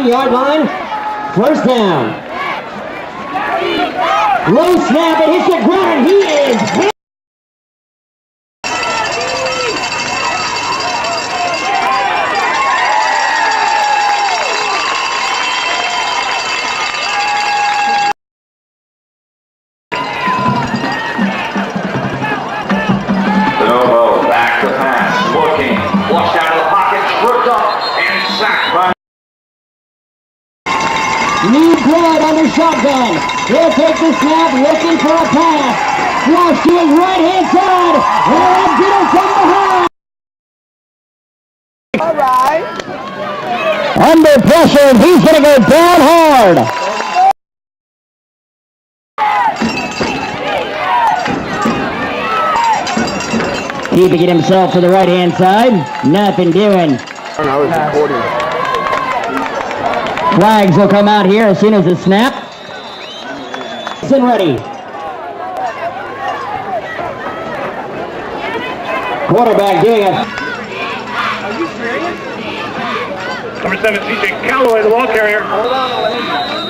5-yard line. First down. Low snap, it hits the ground. He is hit. Back to pass, looking, flushed out of the pocket, tripped up, and sacked by. New blood under shotgun. He'll take the snap, looking for a pass. Flush to his right-hand side. And get him from behind. All right. Under pressure, he's going to go down hard. Keeping it himself to the right-hand side. Nothing doing. I was recording. Flags will come out here as soon as the snap. And ready. Quarterback doing it. Number 7, CJ Calloway, the ball carrier. Hold on,